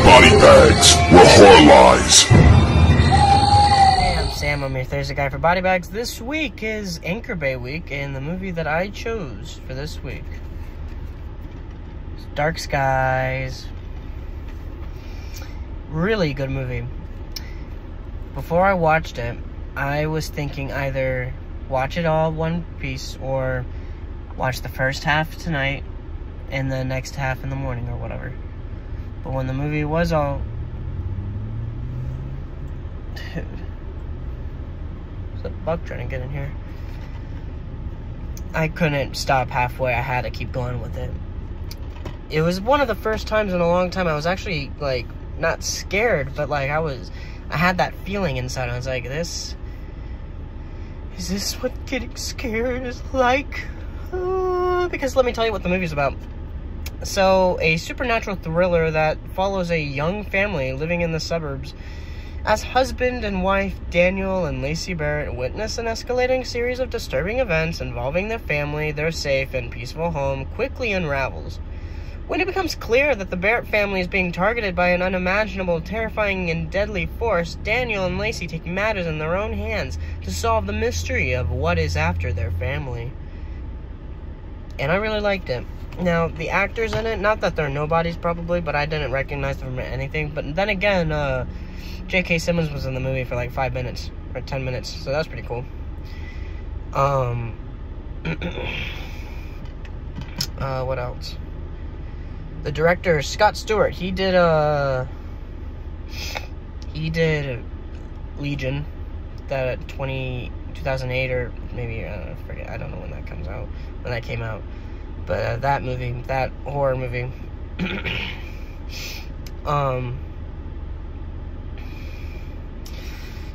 BodyBags, where horror lies. Hey, I'm Sam. I'm your Thursday guy for BodyBags. This week is Anchor Bay week, and the movie that I chose for this week is Dark Skies. Really good movie. Before I watched it, I was thinking either watch it all one piece or watch the first half tonight and the next half in the morning or whatever. But when the movie was all... Dude. There's a bug trying to get in here. I couldn't stop halfway. I had to keep going with it. It was one of the first times in a long time I was actually, like, not scared, but, like, I had that feeling inside. I was like, is this what getting scared is like? Because let me tell you what the movie's about. So, a supernatural thriller that follows a young family living in the suburbs as husband and wife Daniel and Lacey Barrett witness an escalating series of disturbing events involving their family. Their safe and peaceful home quickly unravels. When it becomes clear that the Barrett family is being targeted by an unimaginable, terrifying, and deadly force, Daniel and Lacey take matters in their own hands to solve the mystery of what is after their family. And I really liked it. Now, the actors in it, not that they're nobodies probably, but I didn't recognize them from anything. But then again, J.K. Simmons was in the movie for like 5 minutes, or 10 minutes, so that was pretty cool. What else? The director, Scott Stewart, he did Legion, that 2008 or maybe, I forget, I don't know when that came out. But that movie, that horror movie,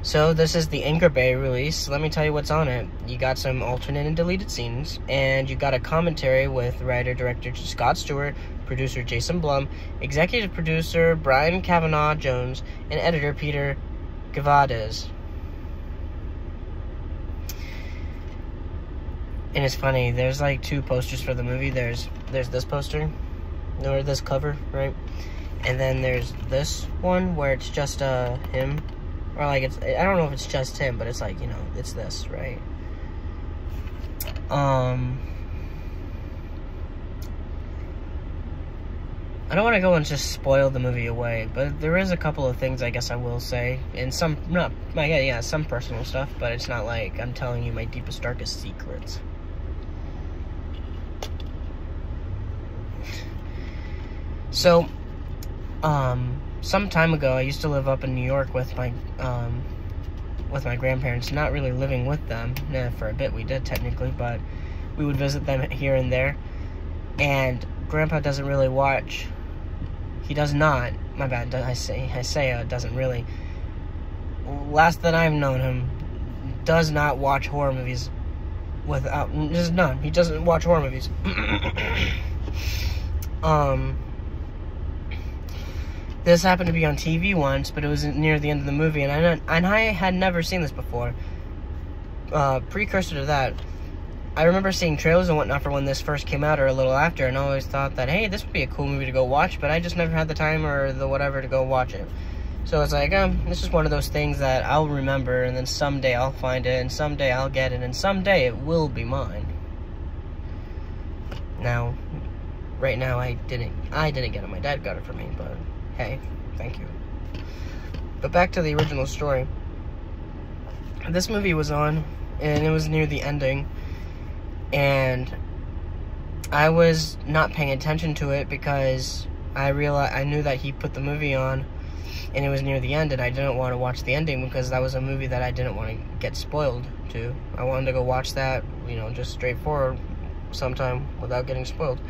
so this is the Anchor Bay release. Let me tell you what's on it. You got some alternate and deleted scenes, and you got a commentary with writer-director Scott Stewart, producer Jason Blum, executive producer Brian Kavanaugh Jones, and editor Peter Gavades. And it's funny, there's like two posters for the movie. There's this poster, or this cover, right? And then there's this one where it's just him, or like I don't know if it's just him, but it's like, you know, it's this, right? I don't want to go and just spoil the movie away, but there is a couple of things I guess I will say, and some some personal stuff, but it's not like I'm telling you my deepest, darkest secrets. So, some time ago, I used to live up in New York with my grandparents. Not really living with them. For a bit we did technically, but we would visit them here and there. And Grandpa doesn't really watch. He does not. My bad. I say doesn't really. Last that I've known him, does not watch horror movies. Just none. He doesn't watch horror movies. This happened to be on TV once, but it was near the end of the movie, and I had never seen this before. Precursor to that, I remember seeing trailers and whatnot for when this first came out, or a little after, and I always thought that, hey, this would be a cool movie to go watch, but I just never had the time or the whatever to go watch it. So it's like, this is one of those things that I'll remember, and then someday I'll find it, and someday I'll get it, and someday it will be mine. Now, right now, I didn't get it. My dad got it for me, but hey, thank you. But back to the original story. This movie was on, and it was near the ending, and I was not paying attention to it because I knew that he put the movie on, and it was near the end, and I didn't want to watch the ending because that was a movie that I didn't want to get spoiled to. I wanted to go watch that, you know, just straightforward sometime without getting spoiled.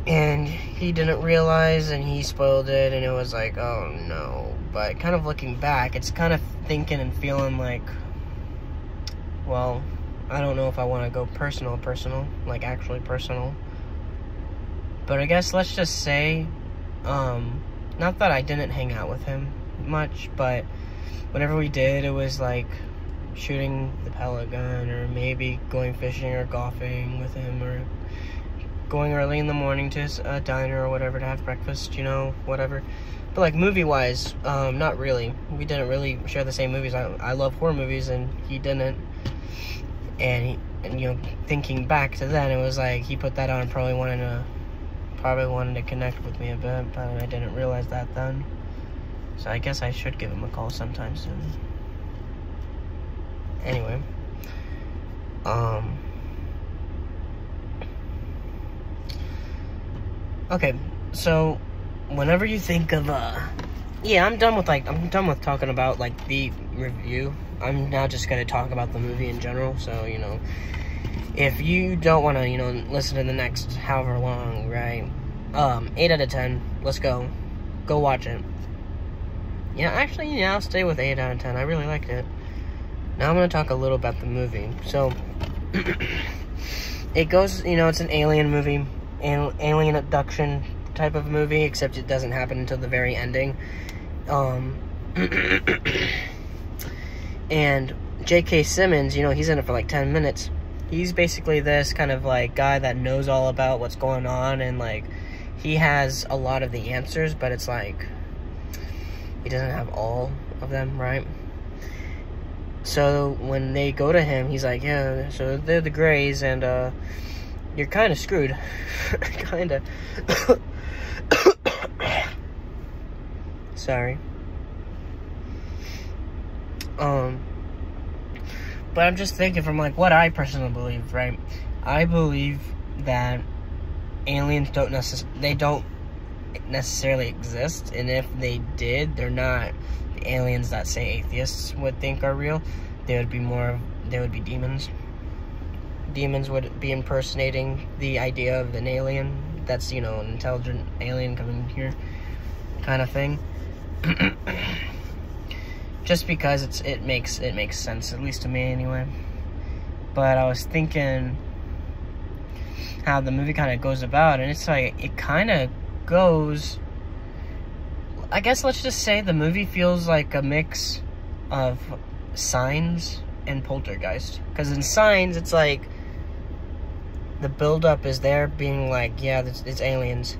And he didn't realize, and he spoiled it, and it was like, oh no. But kind of looking back, it's kind of thinking and feeling like, well, I don't know if I want to go personal, like actually personal. But I guess let's just say, not that I didn't hang out with him much, but whenever we did, it was like shooting the pellet gun, or maybe going fishing or golfing with him, or going early in the morning to a diner or whatever to have breakfast, you know, whatever. But, like, movie-wise, not really. We didn't really share the same movies. I love horror movies, and he didn't. And you know, thinking back to then, it was like he put that on, probably wanted to connect with me a bit, but I didn't realize that then. So I guess I should give him a call sometime soon. Anyway, okay, so whenever you think of yeah, I'm done with talking about like the review. I'm now just gonna talk about the movie in general. So, you know, if you don't want to, you know, listen to the next however long, right? 8 out of 10. Let's go watch it. Yeah, actually, yeah, I'll stay with 8 out of 10. I really liked it. Now I'm gonna talk a little about the movie. So it goes, you know, it's an alien movie, alien abduction type of movie, except it doesn't happen until the very ending. And J.K. Simmons, you know, he's in it for like 10 minutes. He's basically this kind of like guy that knows all about what's going on, and like he has a lot of the answers, but it's like he doesn't have all of them, right? So when they go to him, he's like, yeah, so they're the Greys, and you're kind of screwed. Kind of. Sorry. But I'm just thinking from, like, what I personally believe, right? I believe that aliens don't necessarily exist, and if they did, they're not the aliens that, say, atheists would think are real. They would be demons. Demons would be impersonating the idea of an alien that's, you know, an intelligent alien coming here kind of thing. Just because it makes sense, at least to me anyway. But I was thinking how the movie kind of goes about, and it's like, it kind of goes, I guess let's just say the movie feels like a mix of Signs and Poltergeist. Because in Signs, it's like, the build-up is there being like, yeah, it's aliens.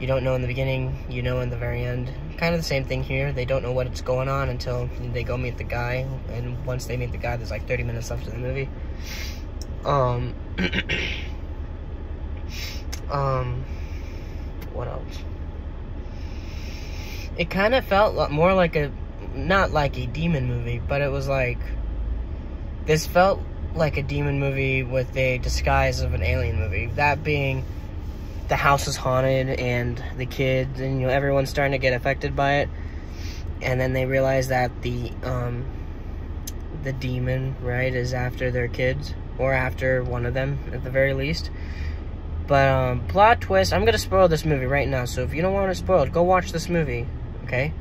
You don't know in the beginning, you know in the very end. Kind of the same thing here. They don't know what's going on until they go meet the guy, and once they meet the guy, there's like 30 minutes left of the movie. What else? It kind of felt more like not like a demon movie, but it was like, this felt like a demon movie with a disguise of an alien movie. That being, the house is haunted, and the kids, and, you know, everyone's starting to get affected by it. And then they realize that the demon, right, is after their kids, or after one of them, at the very least. But, plot twist, I'm gonna spoil this movie right now, so if you don't want it spoiled, go watch this movie, okay?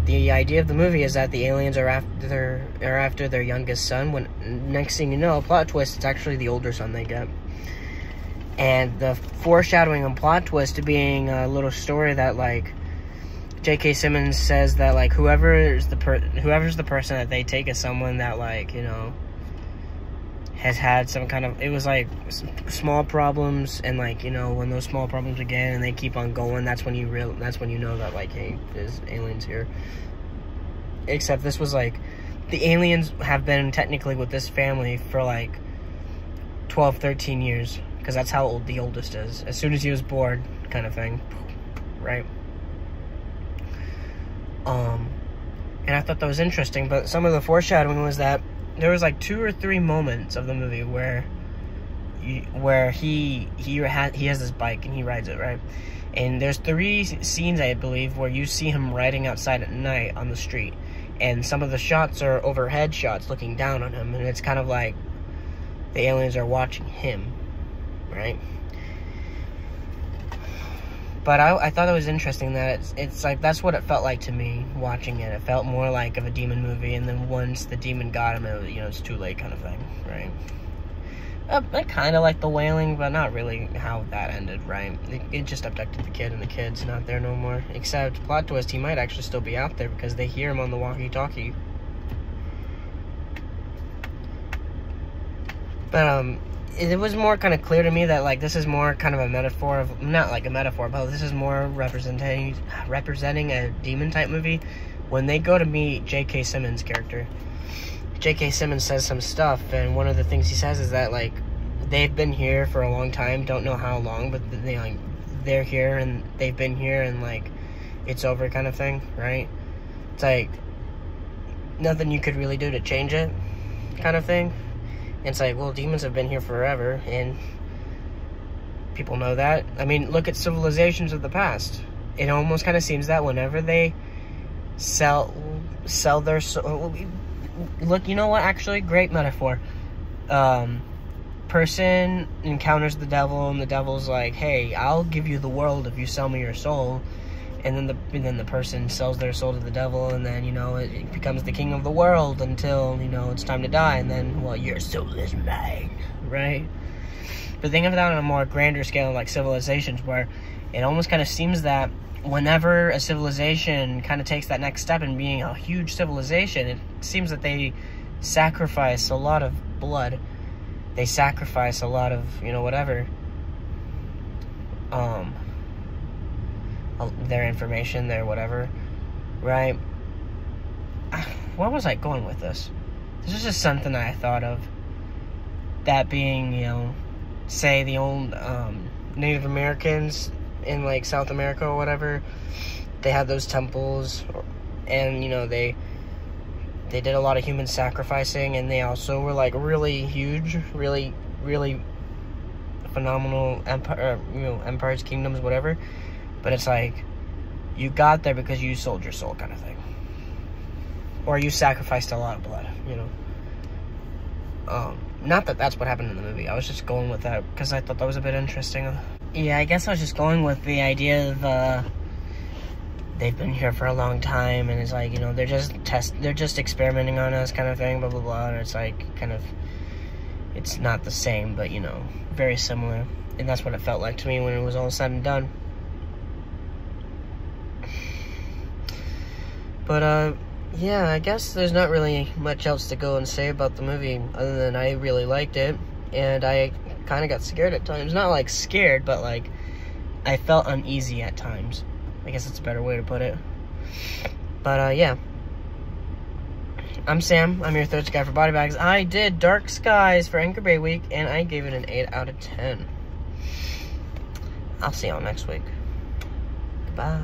The idea of the movie is that the aliens are after their youngest son, when, next thing you know, plot twist, it's actually the older son they get. And the foreshadowing and plot twist being a little story that, like, J.K. Simmons says that, like, whoever's the person that they take is someone that, like, you know, has had some kind of, it was like small problems, and, like, you know, when those small problems again and they keep on going, that's when you know that, like, hey, there's aliens here. Except this was like, the aliens have been technically with this family for like 12, 13 years. Because that's how old the oldest is. As soon as he was born, kind of thing. Right? And I thought that was interesting, but some of the foreshadowing was that there was like 2 or 3 moments of the movie where he has this bike and he rides it, right? And there's 3 scenes, I believe, where you see him riding outside at night on the street. And some of the shots are overhead shots looking down on him, and it's kind of like the aliens are watching him. Right? But I thought it was interesting that it's like, that's what it felt like to me watching it. It felt more like of a demon movie, and then once the demon got him, it was, you know, it's too late kind of thing, right? I kind of like the wailing, but not really how that ended, right? It just abducted the kid, and the kid's not there no more. Except, plot twist, he might actually still be out there because they hear him on the walkie-talkie. But, it was more kind of clear to me that, like, this is more kind of a metaphor of, not like a metaphor, but this is more representing a demon-type movie. When they go to meet J.K. Simmons' character, J.K. Simmons says some stuff, and one of the things he says is that, like, they've been here for a long time, don't know how long, but they, like, they're here, and they've been here, and, like, it's over kind of thing, right? It's like, nothing you could really do to change it, kind of thing. It's like, well, demons have been here forever, and people know that. I mean, look at civilizations of the past. It almost kind of seems that whenever they sell their soul... Look, you know what? Actually, great metaphor. Person encounters the devil, and the devil's like, hey, I'll give you the world if you sell me your soul. And then the person sells their soul to the devil, and then, you know, it becomes the king of the world until, you know, it's time to die, and then, well, your soul is mine, right? But think of that on a more grander scale, like civilizations, where it almost kind of seems that whenever a civilization kind of takes that next step in being a huge civilization, it seems that they sacrifice a lot of blood. They sacrifice a lot of, you know, whatever, their information, their whatever, right? Where was I going with this? This is just something I thought of. That being, you know, say the old Native Americans in, like, South America or whatever, they had those temples, and, you know, they did a lot of human sacrificing, and they also were, like, really huge, really, really phenomenal empires, kingdoms, whatever. But it's like, you got there because you sold your soul, kind of thing. Or you sacrificed a lot of blood, you know. Not that that's what happened in the movie. I was just going with that because I thought that was a bit interesting. Yeah, I guess I was just going with the idea of, they've been here for a long time, and it's like, you know, they're just experimenting on us, kind of thing, blah, blah, blah. And it's like, kind of, it's not the same, but, you know, very similar. And that's what it felt like to me when it was all said and done. But, yeah, I guess there's not really much else to go and say about the movie, other than I really liked it, and I kind of got scared at times. Not, like, scared, but, like, I felt uneasy at times. I guess that's a better way to put it. But, yeah. I'm Sam. I'm your third guy for BodyBags. I did Dark Skies for Anchor Bay Week, and I gave it an 8 out of 10. I'll see y'all next week. Goodbye.